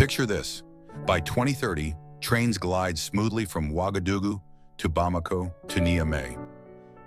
Picture this. By 2030, trains glide smoothly from Ouagadougou to Bamako to Niamey.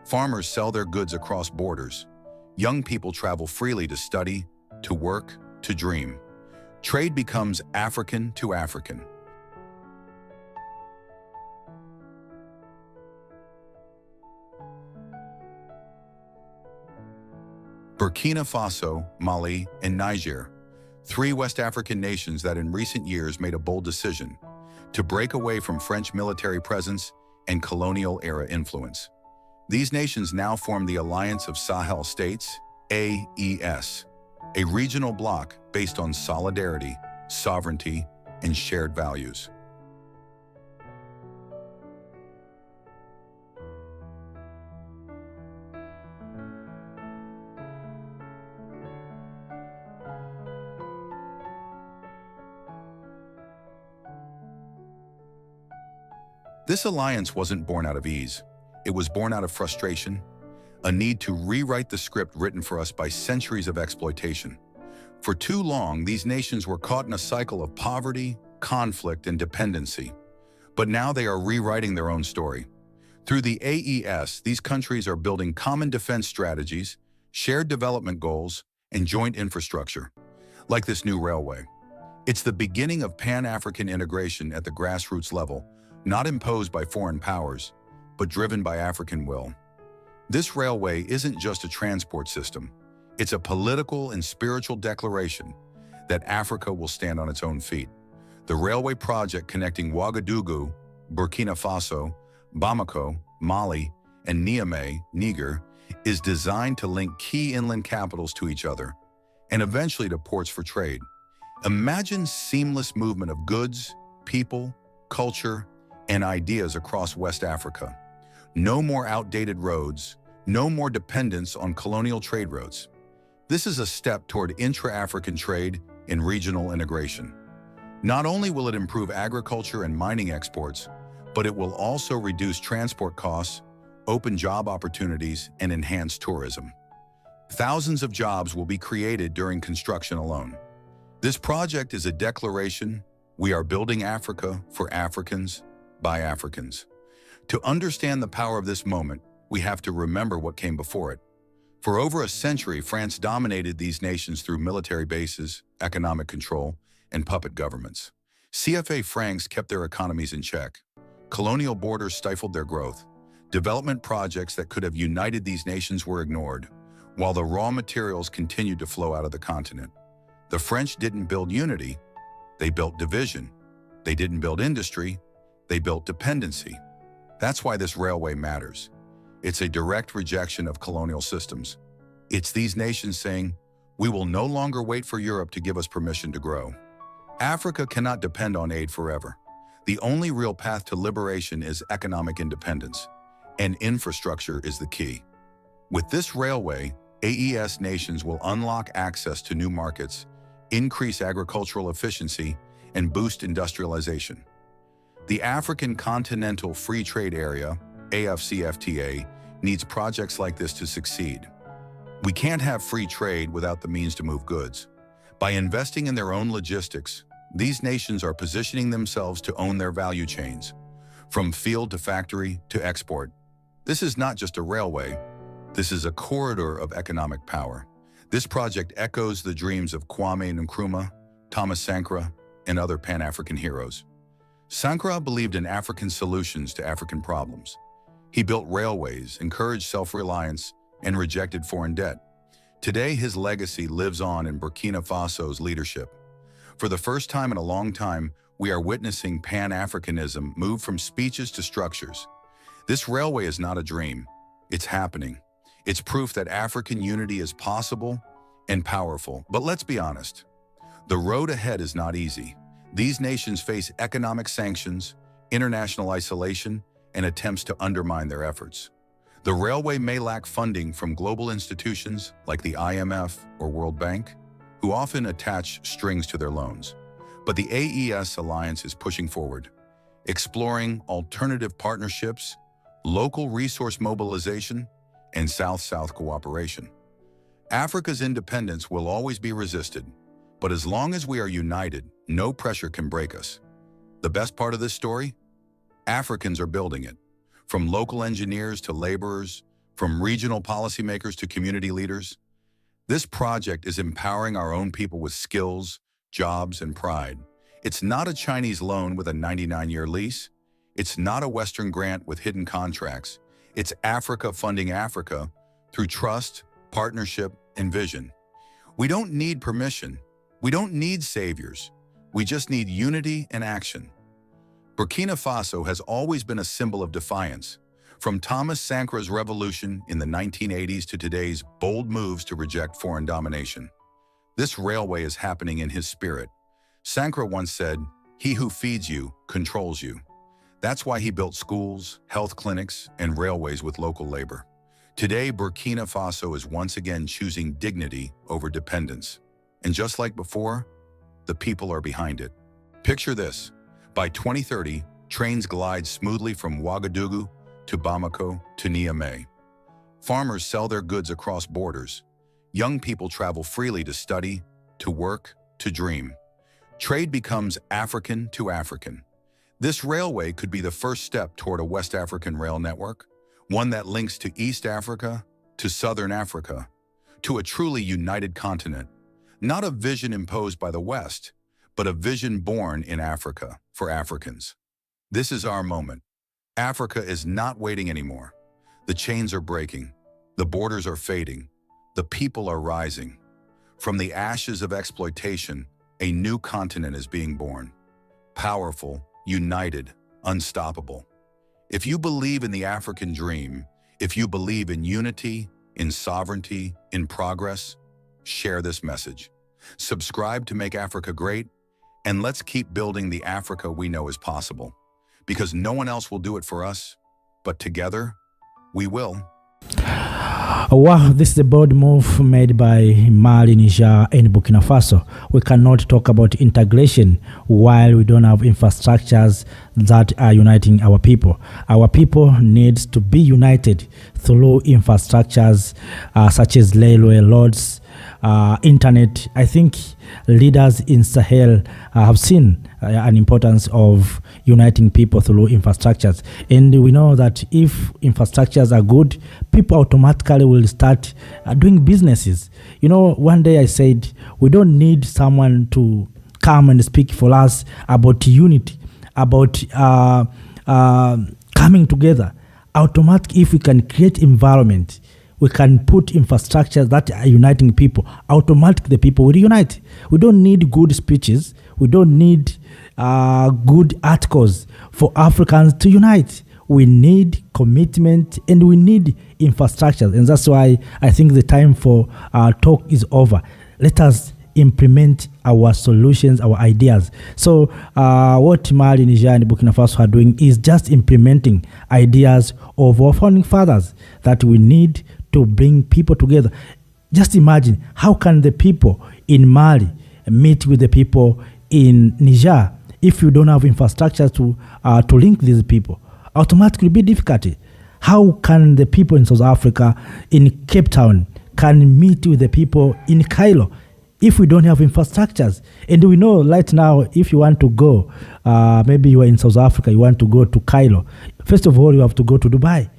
Farmers sell their goods across borders. Young people travel freely to study, to work, to dream. Trade becomes African to African. Burkina Faso, Mali, and Niger, three West African nations that in recent years made a bold decision to break away from French military presence and colonial-era influence. These nations now form the Alliance of Sahel States, AES, a regional bloc based on solidarity, sovereignty, and shared values. This alliance wasn't born out of ease. It was born out of frustration, a need to rewrite the script written for us by centuries of exploitation. For too long, these nations were caught in a cycle of poverty, conflict, and dependency. But now they are rewriting their own story. Through the AES, these countries are building common defense strategies, shared development goals, and joint infrastructure, like this new railway. It's the beginning of Pan-African integration at the grassroots level, not imposed by foreign powers, but driven by African will. This railway isn't just a transport system. It's a political and spiritual declaration that Africa will stand on its own feet. The railway project connecting Ouagadougou, Burkina Faso, Bamako, Mali, and Niamey, Niger, is designed to link key inland capitals to each other and eventually to ports for trade. Imagine seamless movement of goods, people, culture, and ideas across West Africa. No more outdated roads, no more dependence on colonial trade routes. This is a step toward intra-African trade and regional integration. Not only will it improve agriculture and mining exports, but it will also reduce transport costs, open job opportunities, and enhance tourism. Thousands of jobs will be created during construction alone. This project is a declaration: we are building Africa for Africans, by Africans. To understand the power of this moment, we have to remember what came before it. For over a century, France dominated these nations through military bases, economic control, and puppet governments. CFA francs kept their economies in check. Colonial borders stifled their growth. Development projects that could have united these nations were ignored, while the raw materials continued to flow out of the continent. The French didn't build unity, they built division. They didn't build industry, they built dependency. That's why this railway matters. It's a direct rejection of colonial systems. It's these nations saying, we will no longer wait for Europe to give us permission to grow. Africa cannot depend on aid forever. The only real path to liberation is economic independence, and infrastructure is the key. With this railway, AES nations will unlock access to new markets, increase agricultural efficiency, and boost industrialization. The African Continental Free Trade Area, AFCFTA, needs projects like this to succeed. We can't have free trade without the means to move goods. By investing in their own logistics, these nations are positioning themselves to own their value chains, from field to factory to export. This is not just a railway, this is a corridor of economic power. This project echoes the dreams of Kwame Nkrumah, Thomas Sankara, and other Pan-African heroes. Sankara believed in African solutions to African problems. He built railways, encouraged self-reliance, and rejected foreign debt. Today, his legacy lives on in Burkina Faso's leadership. For the first time in a long time, we are witnessing Pan-Africanism move from speeches to structures. This railway is not a dream. It's happening. It's proof that African unity is possible and powerful. But let's be honest. The road ahead is not easy. These nations face economic sanctions, international isolation, and attempts to undermine their efforts. The railway may lack funding from global institutions like the IMF or World Bank, who often attach strings to their loans. But the AES alliance is pushing forward, exploring alternative partnerships, local resource mobilization, and South-South cooperation. Africa's independence will always be resisted, but as long as we are united, no pressure can break us. The best part of this story? Africans are building it. From local engineers to laborers, from regional policymakers to community leaders. This project is empowering our own people with skills, jobs, and pride. It's not a Chinese loan with a 99-year lease. It's not a Western grant with hidden contracts. It's Africa funding Africa through trust, partnership, and vision. We don't need permission. We don't need saviors. We just need unity and action. Burkina Faso has always been a symbol of defiance, from Thomas Sankra's revolution in the 1980s to today's bold moves to reject foreign domination. This railway is happening in his spirit. Sankara once said, "He who feeds you controls you." That's why he built schools, health clinics, and railways with local labor. Today, Burkina Faso is once again choosing dignity over dependence. And just like before, the people are behind it. Picture this. By 2030, trains glide smoothly from Ouagadougou to Bamako to Niamey. Farmers sell their goods across borders. Young people travel freely to study, to work, to dream. Trade becomes African to African. This railway could be the first step toward a West African rail network, one that links to East Africa, to Southern Africa, to a truly united continent. Not a vision imposed by the West, but a vision born in Africa for Africans. This is our moment. Africa is not waiting anymore. The chains are breaking. The borders are fading. The people are rising. From the ashes of exploitation, a new continent is being born. Powerful, united, unstoppable. If you believe in the African dream, if you believe in unity, in sovereignty, in progress, share this message. Subscribe to Make Africa Great, and let's keep building the Africa we know is possible. Because no one else will do it for us, but together, we will. Wow, this is a bold move made by Mali, Niger, and Burkina Faso. We cannot talk about integration while we don't have infrastructures that are uniting our people. Our people need to be united through infrastructures such as railway, roads, internet. I think leaders in Sahel have seen an importance of uniting people through infrastructures. And we know that if infrastructures are good, people automatically will start doing businesses. You know, one day I said, we don't need someone to come and speak for us about unity, about coming together. Automatically, if we can create environment, we can put infrastructure that are uniting people. Automatically, the people will unite. We don't need good speeches. We don't need good articles for Africans to unite. We need commitment and we need infrastructure. And that's why I think the time for talk is over. Let us implement our solutions, our ideas. So what Mali, Niger, and Burkina Faso are doing is just implementing ideas of our founding fathers that we need to bring people together. Just imagine, how can the people in Mali meet with the people in Niger if you don't have infrastructure to link these people? Automatically be difficulty. How can the people in South Africa, in Cape Town, can meet with the people in Cairo if we don't have infrastructures? And we know right now, if you want to go, maybe you are in South Africa, you want to go to Cairo. First of all, you have to go to Dubai.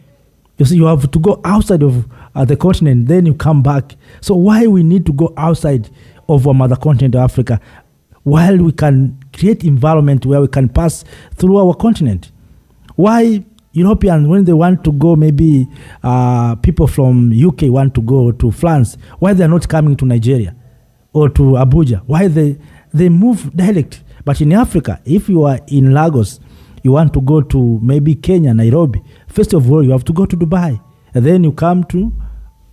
You see, you have to go outside of the continent, then you come back. So why we need to go outside of our mother continent, Africa, while we can create environment where we can pass through our continent? Why Europeans, when they want to go, maybe people from UK want to go to France, why they are not coming to Nigeria or to Abuja? Why they move direct? But in Africa, if you are in Lagos, you want to go to maybe Kenya, Nairobi, first of all, you have to go to Dubai. And then you come to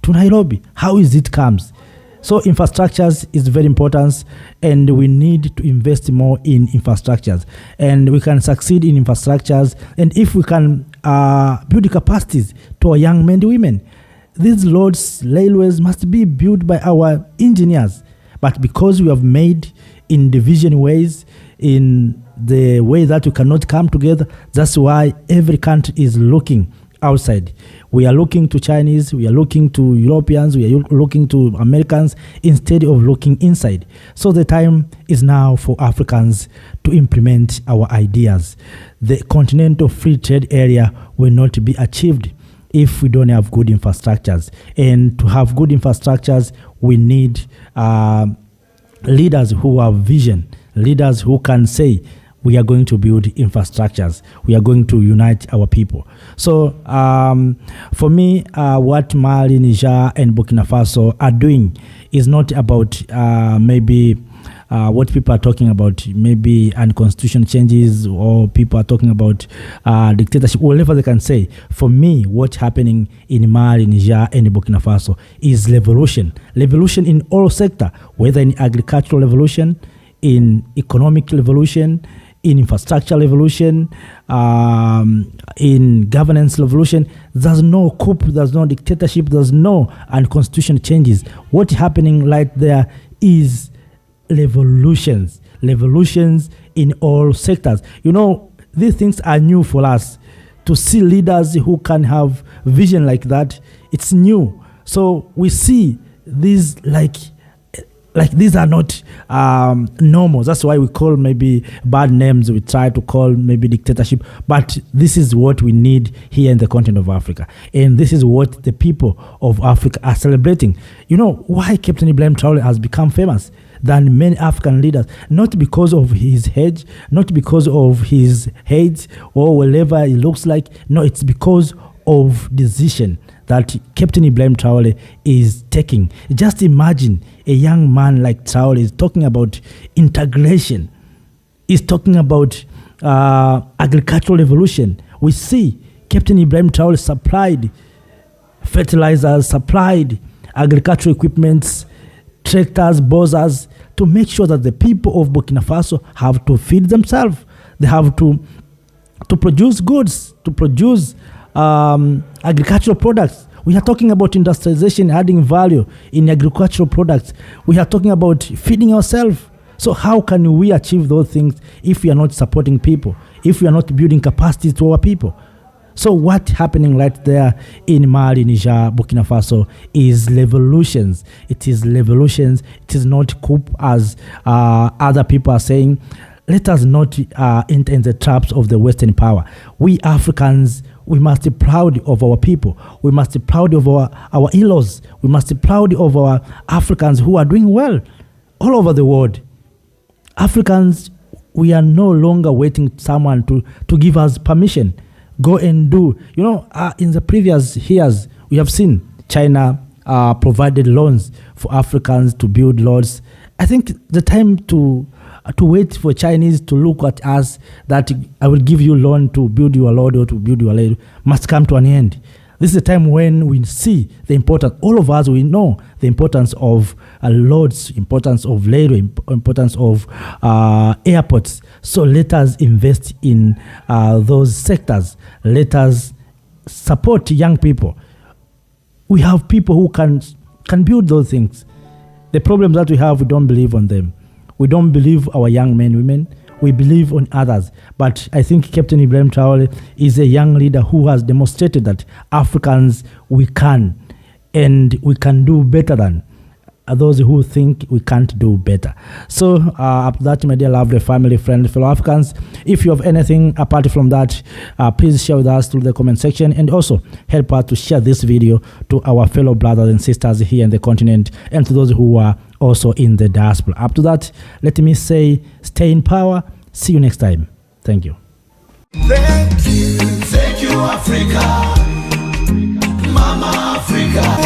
Nairobi. How is it comes? So infrastructures is very important, and we need to invest more in infrastructures. And we can succeed in infrastructures, and if we can build capacities to our young men and women. These roads, railways must be built by our engineers. But because we have made in division ways, in the way that we cannot come together, that's why every country is looking outside. We are looking to Chinese, we are looking to Europeans, we are looking to Americans instead of looking inside. So the time is now for Africans to implement our ideas. The continental free trade area will not be achieved if we don't have good infrastructures. And to have good infrastructures, we need leaders who have vision, leaders who can say, we are going to build infrastructures. We are going to unite our people. So for me, what Mali, Niger, and Burkina Faso are doing is not about maybe what people are talking about, maybe unconstitutional changes, or people are talking about dictatorship, whatever they can say. For me, what's happening in Mali, Niger, and Burkina Faso is revolution. Revolution in all sectors, whether in agricultural revolution, in economic revolution, in infrastructure revolution, in governance revolution. There's no coup, there's no dictatorship, there's no unconstitutional changes. What's happening right there is revolutions in all sectors. You know, these things are new for us. To see leaders who can have vision like that, it's new. So we see these like these are not normal. That's why we call maybe bad names. We try to call maybe dictatorship. But this is what we need here in the continent of Africa. And this is what the people of Africa are celebrating. You know why Captain Ibrahim Traoré has become famous than many African leaders? Not because of his age, not because of his height or whatever it looks like. No, it's because of decision that Captain Ibrahim Traoré is taking. Just imagine a young man like Traoré is talking about integration. He's talking about agricultural revolution. We see Captain Ibrahim Traoré supplied fertilizers, supplied agricultural equipments, tractors, bozers, to make sure that the people of Burkina Faso have to feed themselves. They have to produce goods, to produce agricultural products. We are talking about industrialization, adding value in agricultural products. We are talking about feeding ourselves. So how can we achieve those things if we are not supporting people, if we are not building capacity to our people? So what's happening right there in Mali, Niger, Burkina Faso is revolutions. It is revolutions. It is not coup, as other people are saying. Let us not enter in the traps of the Western power. We Africans, we must be proud of our people. We must be proud of our in-laws. We must be proud of our Africans who are doing well all over the world. Africans, we are no longer waiting for someone to give us permission. Go and do. You know, in the previous years, we have seen China provided loans for Africans to build roads. I think the time to wait for Chinese to look at us that I will give you loan to build your road or to build your road must come to an end. This is a time when we see the importance. All of us, we know the importance of roads, importance of railway, importance of airports. So let us invest in those sectors. Let us support young people. We have people who can build those things. The problem that we have, we don't believe on them. We don't believe our young men, women. We believe on others. But I think Captain Ibrahim Traoré is a young leader who has demonstrated that Africans, we can. And we can do better than those who think we can't do better. So up to that, my dear lovely family, friend, fellow Africans, if you have anything apart from that, please share with us through the comment section, and also help us to share this video to our fellow brothers and sisters here in the continent, and to those who are also in the diaspora. Up to that, let me say, stay in power. See you next time. Thank you. Thank you, Africa, Mama Africa.